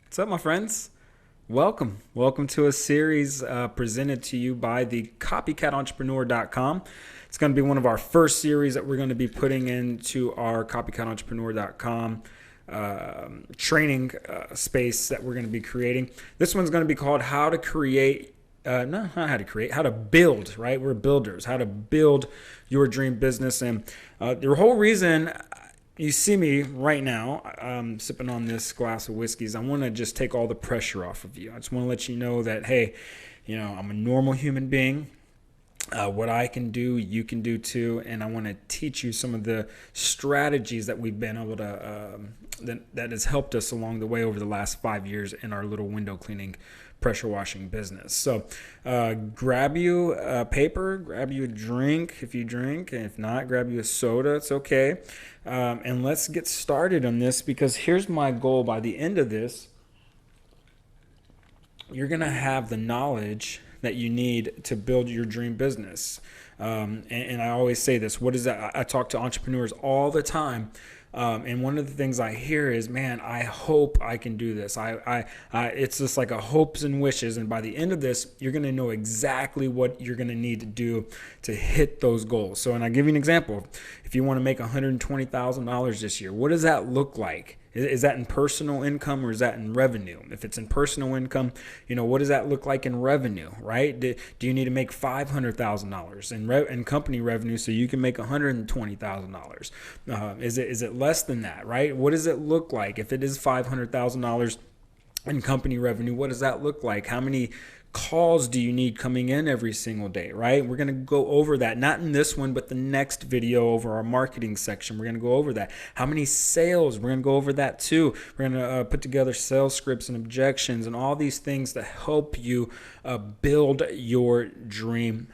What's up, my friends? Welcome. Welcome to a series presented to you by the copycatentrepreneur.com. It's going to be one of our first series that we're going to be putting into our copycatentrepreneur.com training space that we're going to be creating. This one's going to be called How to Create not how to create, how to build, right? We're builders, how to build your dream business. And the whole reason you see me right now sipping on this glass of whiskeys, I want to just take all the pressure off of you. I just want to let you know that, hey, I'm a normal human being. What I can do, you can do too. And I want to teach you some of the strategies that we've been able to, that has helped us along the way over the last 5 years in our little window cleaning, pressure washing business. So grab you a paper, grab you a drink if you drink, and if not, grab you a soda. It's okay. And let's get started on this, because here's my goal. By the end of this, you're going to have the knowledge that you need to build your dream business. And I always say this, what is that? I talk to entrepreneurs all the time. And one of the things I hear is, man, I hope I can do this. It's just like a hopes and wishes. And by the end of this, you're going to know exactly what you're going to need to do to hit those goals. So, and I'll give you an example. If you want to make $120,000 this year, what does that look like? Is that in personal income or is that in revenue? If it's in personal income, what does that look like in revenue, right? Do you need to make $500,000 in company revenue so you can make $120,000? Is it less than that, right? What does it look like if it is $500,000 in company revenue? What does that look like? How many calls do you need coming in every single day, right? We're going to go over that, not in this one, but the next video over our marketing section. We're going to go over that. How many sales? We're going to go over that too. We're going to put together sales scripts and objections and all these things to help you build your dream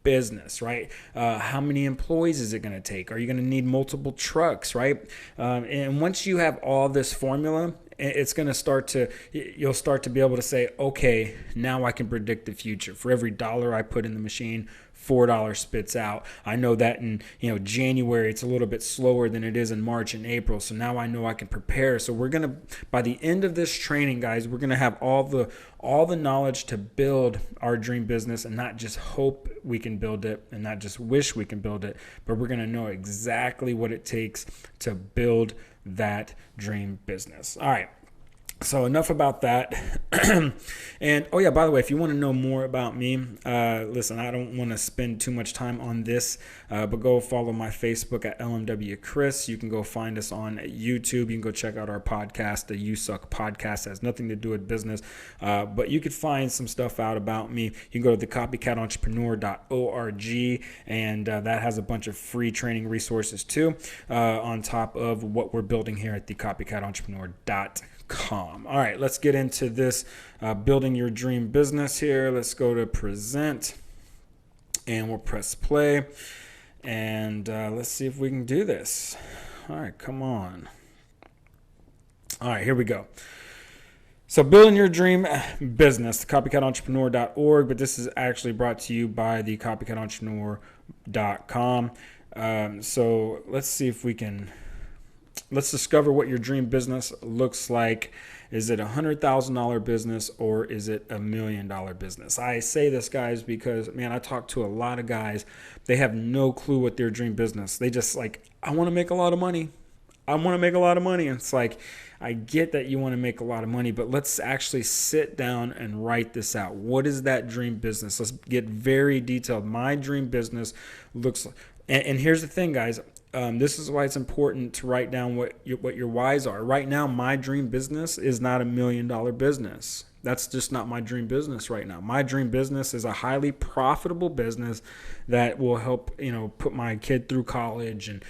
business, right? How many employees is it going to take? Are you going to need multiple trucks, right? And once you have all this formula, it's going to you'll start to be able to say, okay, now I can predict the future. For every dollar I put in the machine, $4 spits out. I know that in January it's a little bit slower than it is in March and April. So now I know I can prepare. So we're gonna, by the end of this training, guys, we're gonna have all the knowledge to build our dream business, and not just hope we can build it and not just wish we can build it, but we're gonna know exactly what it takes to build that dream business. All right. So enough about that. And oh yeah, by the way, if you want to know more about me, listen, I don't want to spend too much time on this, but go follow my Facebook at LMW Chris. You can go find us on YouTube. You can go check out our podcast. The You Suck podcast has nothing to do with business, but you could find some stuff out about me. You can go to the copycatentrepreneur.org, and that has a bunch of free training resources too, on top of what we're building here at the copycatentrepreneur.com. All right, let's get into this building your dream business here. Let's go to present, and we'll press play, and let's see if we can do this. All right, come on. All right, here we go. So building your dream business, copycatentrepreneur.org, but this is actually brought to you by the copycatentrepreneur.com. So let's see if we can. Let's discover what your dream business looks like. Is it a $100,000 business or is it $1 million business? I say this, guys, because, man, I talk to a lot of guys. They have no clue what their dream business. They just like, I want to make a lot of money. I want to make a lot of money. And it's like, I get that you want to make a lot of money, but let's actually sit down and write this out. What is that dream business? Let's get very detailed. My dream business looks like, and here's the thing, guys. This is why it's important to write down what your whys are. Right now, my dream business is not $1 million business. That's just not my dream business right now. My dream business is a highly profitable business that will help, put my kid through college and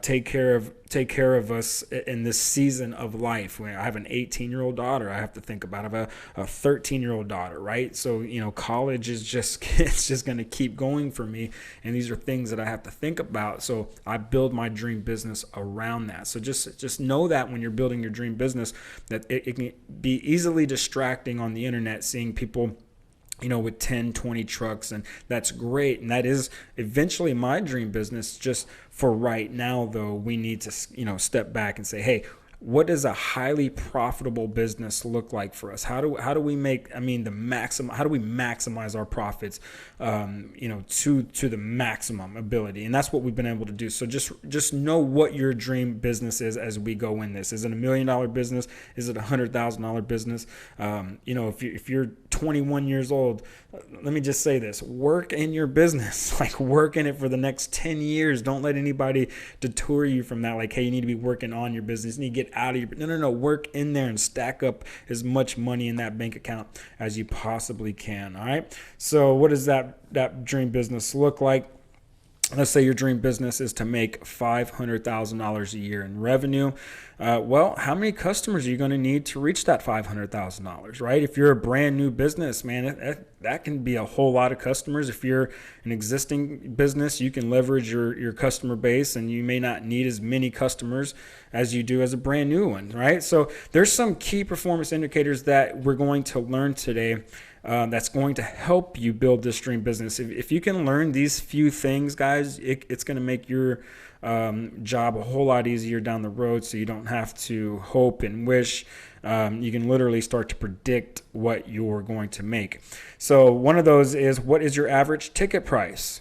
take care of us in this season of life. When I have an 18-year-old daughter, I have to think about. I have a 13-year-old daughter, right? So college is it's just going to keep going for me, and these are things that I have to think about. So I build my dream business around that. So just know that when you're building your dream business, that it can be easily distracting on the internet, seeing people with 10, 20 trucks, and that's great. And that is eventually my dream business. Just for right now, though, we need to, step back and say, hey, what does a highly profitable business look like for us? How do we make, the maximum, how do we maximize our profits, to the maximum ability? And that's what we've been able to do. So just know what your dream business is as we go in this. Is it $1 million business? Is it $100,000 business? If you're 21 years old, let me just say this: work in your business, like work in it for the next 10 years. Don't let anybody detour you from that. Like, hey, you need to be working on your business. You need to get out of your, no. Work in there and stack up as much money in that bank account as you possibly can. All right. So what does that dream business look like? Let's say your dream business is to make $500,000 a year in revenue. Well, how many customers are you going to need to reach that $500,000, right? If you're a brand new business, man, that can be a whole lot of customers. If you're an existing business, you can leverage your customer base, and you may not need as many customers as you do as a brand new one, right? So there's some key performance indicators that we're going to learn today that's going to help you build this dream business. If you can learn these few things, guys, it's going to make your job a whole lot easier down the road, so you don't have to hope and wish. You can literally start to predict what you're going to make. So one of those is, what is your average ticket price?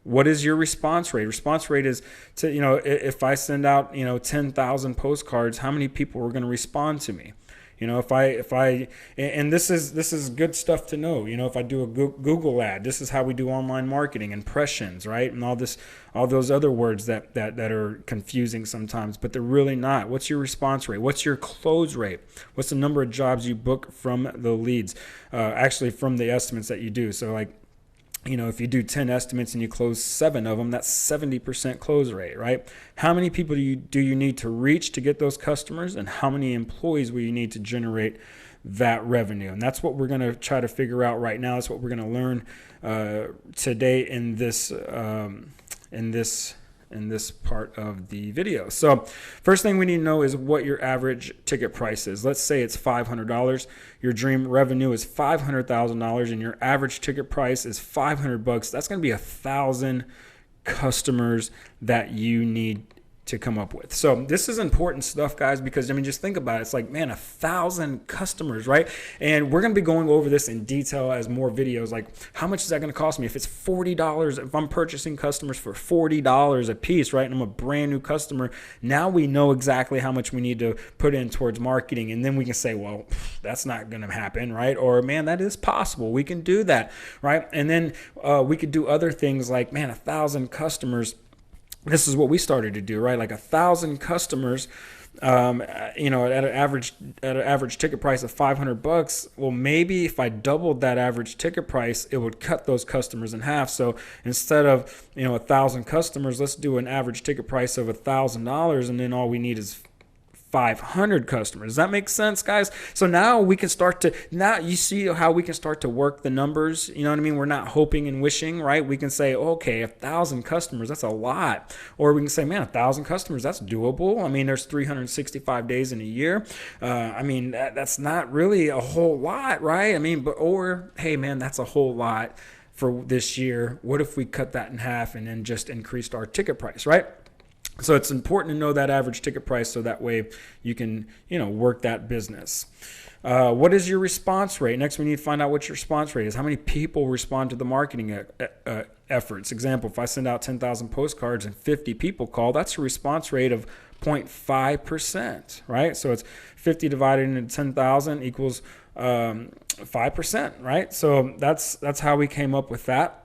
What is your response rate? Response rate is to, if I send out, 10,000 postcards, how many people are going to respond to me? If I, and this is good stuff to know. If I do a Google ad, this is how we do online marketing, impressions, right? And all those other words that are confusing sometimes, but they're really not. What's your response rate? What's your close rate? What's the number of jobs you book from the leads? Actually from the estimates that you do. So like, if you do 10 estimates and you close 7 of them, that's 70% close rate, right? How many people do you need to reach to get those customers, and how many employees will you need to generate that revenue? And that's what we're going to try to figure out right now. That's what we're going to learn today in this part of the video. So first thing we need to know is what your average ticket price is. Let's say it's $500. Your dream revenue is $500,000 and your average ticket price is $500. That's going to be 1,000 customers that you need to come up with. So this is important stuff, guys, because just think about it. It's like, man, 1,000 customers, right? And we're going to be going over this in detail as more videos. Like, how much is that going to cost me? If it's $40, if I'm purchasing customers for $40 a piece, right? And I'm a brand new customer, now we know exactly how much we need to put in towards marketing. And then we can say, well, that's not going to happen, right? Or, man, that is possible. We can do that, right? And then we could do other things like, man, 1,000 customers. This is what we started to do, right? Like 1,000 customers, at an average ticket price of $500. Well, maybe if I doubled that average ticket price, it would cut those customers in half. So instead of 1,000 customers, let's do an average ticket price of $1,000, and then all we need is 500 customers. Does that make sense, guys? So now we can now you see how we can start to work the numbers. You know what I mean? We're not hoping and wishing, right? We can say, okay, 1,000 customers, that's a lot. Or we can say, man, 1,000 customers, that's doable. There's 365 days in a year. That's not really a whole lot, right? Or, hey, man, that's a whole lot for this year. What if we cut that in half and then just increased our ticket price, right? So it's important to know that average ticket price, so that way you can, work that business. What is your response rate? Next, we need to find out what your response rate is. How many people respond to the marketing efforts? Example, if I send out 10,000 postcards and 50 people call, that's a response rate of 0.5%, right? So it's 50 divided into 10,000 equals 5%, right? So that's how we came up with that.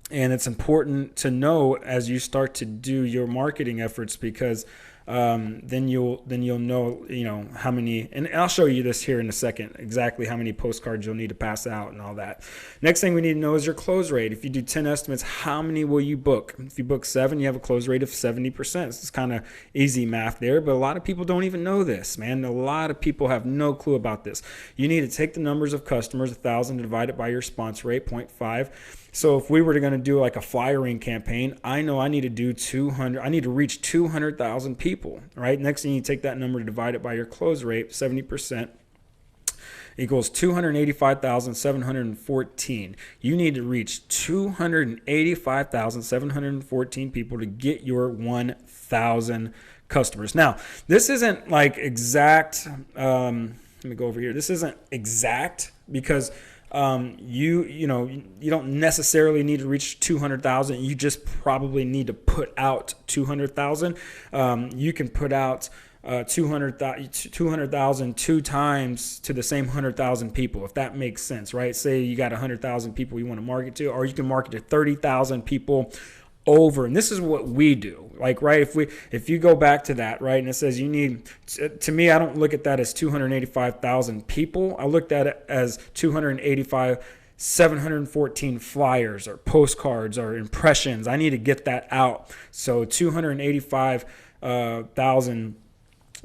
And it's important to know as you start to do your marketing efforts, because then you'll know, how many, and I'll show you this here in a second, exactly how many postcards you'll need to pass out and all that. Next thing we need to know is your close rate. If you do 10 estimates, how many will you book? If you book 7, you have a close rate of 70%. This is kind of easy math there, but a lot of people don't even know this, man. A lot of people have no clue about this. You need to take the numbers of customers, 1,000, divide it by your response rate, 0.5. So if we were going to do like a flyering campaign, I know I need to do 200. I need to reach 200,000 people, right? Next thing, you take that number, divide it by your close rate, 70%. equals 285,714. You need to reach 285,714 people to get your 1,000 customers. Now, this isn't like exact. Let me go over here. This isn't exact because you don't necessarily need to reach 200,000. You just probably need to put out 200,000. You can put out 200,000 two times to the same 100,000 people, if that makes sense, right? Say you got 100,000 people you want to market to, or you can market to 30,000 people over. And this is what we do. Like, right, if you go back to that, right, and it says you need, to me, I don't look at that as 285,000 people. I looked at it as 714 flyers or postcards or impressions. I need to get that out. So 285,000,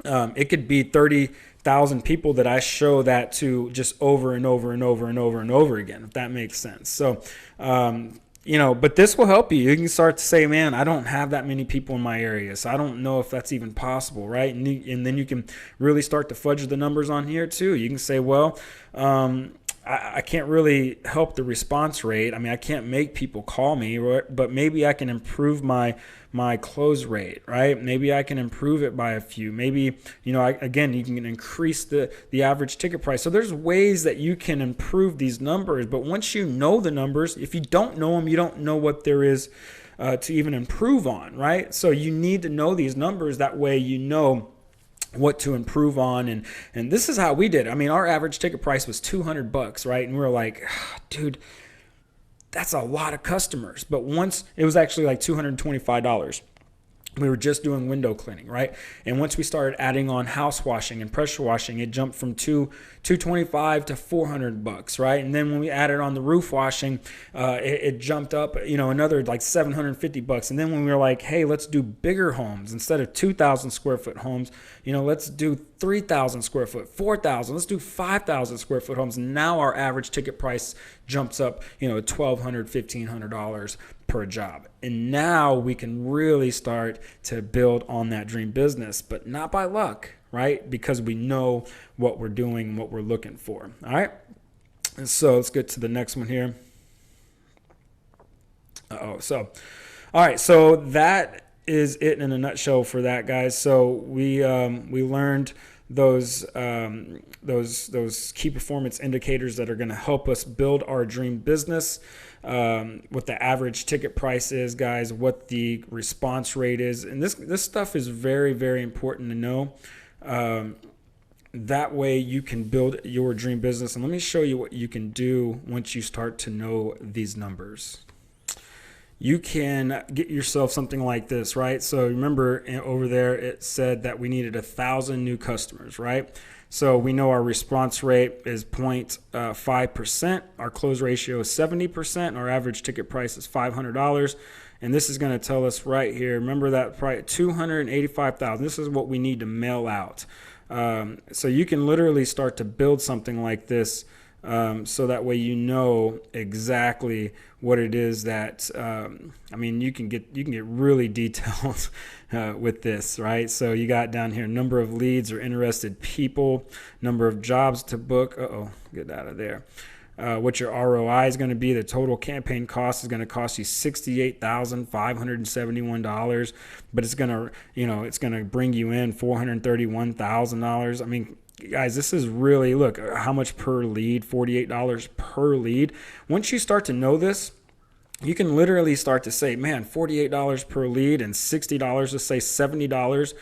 it could be 30,000 people that I show that to just over and over and over and over and over again, if that makes sense. So, but this will help you. You can start to say, man, I don't have that many people in my area, so I don't know if that's even possible, right? And then you can really start to fudge the numbers on here too. You can say, well, I can't really help the response rate. I mean, I can't make people call me, but maybe I can improve my close rate, right? Maybe I can improve it by a few. Maybe, you can increase the average ticket price. So there's ways that you can improve these numbers. But once you know the numbers, if you don't know them, you don't know what there is to even improve on, right? So you need to know these numbers. That way you know what to improve on. And this is how we did it. I mean, our average ticket price was $200, right? And we were like, dude, that's a lot of customers. But once it was actually like $225. We were just doing window cleaning, right? And once we started adding on house washing and pressure washing, it jumped from $225 to $400, right? And then when we added on the roof washing, it jumped up, another like $750. And then when we were like, hey, let's do bigger homes instead of 2,000 square foot homes, let's do 3,000 square foot, 4,000, let's do 5,000 square foot homes. Now our average ticket price jumps up, $1,200, $1,500 per job. And now we can really start to build on that dream business, but not by luck, right? Because we know what we're doing and what we're looking for. All right. And so let's get to the next one here. All right. So that is it in a nutshell for that, guys. So we learned those key performance indicators that are going to help us build our dream business. What the average ticket price is, guys, what the response rate is. And this stuff is very, very important to know. That way you can build your dream business. And let me show you what you can do once you start to know these numbers. You can get yourself something like this, right? So remember over there, it said that we needed 1,000 new customers, right? So we know our response rate is 0.5%. Our close ratio is 70%. And our average ticket price is $500. And this is going to tell us right here, remember that price, 285,000. This is what we need to mail out. So you can literally start to build something like this. So that way you know exactly what it is that you can get really detailed with this, right? So you got down here number of leads or interested people, number of jobs to book. Get out of there. What your ROI is going to be. The total campaign cost is going to cost you $68,571, but it's going to bring you in $431,000. I mean, guys, this is really, look, how much per lead? $48 per lead. Once you start to know this, you can literally start to say, man, $48 per lead and $60, let's say $70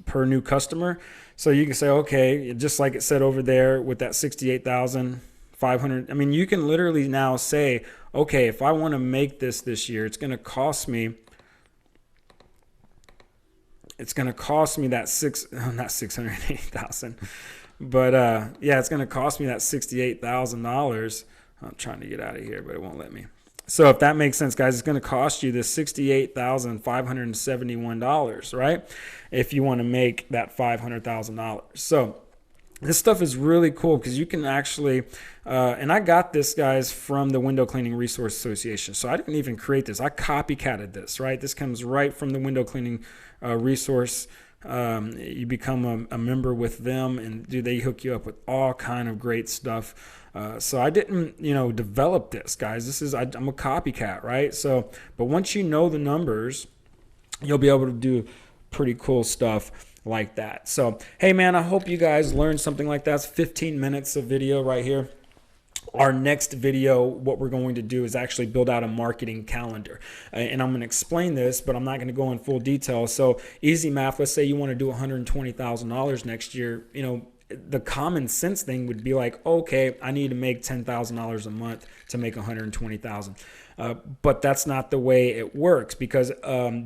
per new customer. So you can say, okay, just like it said over there with that 68,500. I mean, you can literally now say, okay, if I want to make this year, it's going to cost me that not 680,000, but it's going to cost me that $68,000. I'm trying to get out of here, but it won't let me. So if that makes sense, guys, it's going to cost you this $68,571, right? If you want to make that $500,000. So this stuff is really cool because you can actually, and I got this, guys, from the Window Cleaning Resource Association. So I didn't even create this. I copycatted this, right? This comes right from the Window Cleaning Resource You become a member with them, and they hook you up with all kind of great stuff. So I didn't, develop this, guys. I'm a copycat, right? So, but once you know the numbers, you'll be able to do pretty cool stuff like that. So, hey man, I hope you guys learned something like that. It's 15 minutes of video right here. Our next video, what we're going to do is actually build out a marketing calendar. And I'm going to explain this, but I'm not going to go in full detail. So easy math, let's say you want to do $120,000 next year. The common sense thing would be like, okay, I need to make $10,000 a month to make $120,000. But that's not the way it works, because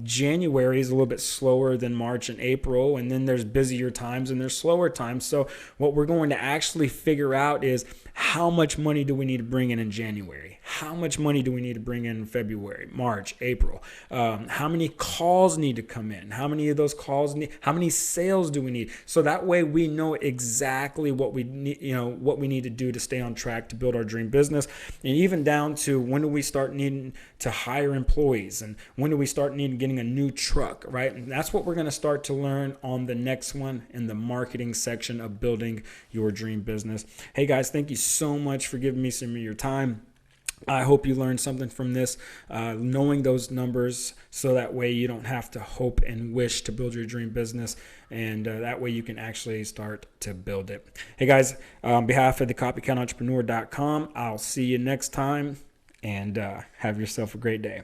January is a little bit slower than March and April, and then there's busier times and there's slower times. So what we're going to actually figure out is, how much money do we need to bring in January? How much money do we need to bring in February, March, April? How many calls need to come in? How many of those calls need? How many sales do we need? So that way we know exactly what we need, what we need to do to stay on track to build our dream business, and even down to when do we start needing to hire employees, and when do we start needing getting a new truck, right? And that's what we're going to start to learn on the next one in the marketing section of building your dream business. Hey guys, thank you so much for giving me some of your time. I hope you learned something from this, knowing those numbers, so that way you don't have to hope and wish to build your dream business, and that way you can actually start to build it. Hey guys, on behalf of the copycatentrepreneur.com, I'll see you next time, and have yourself a great day.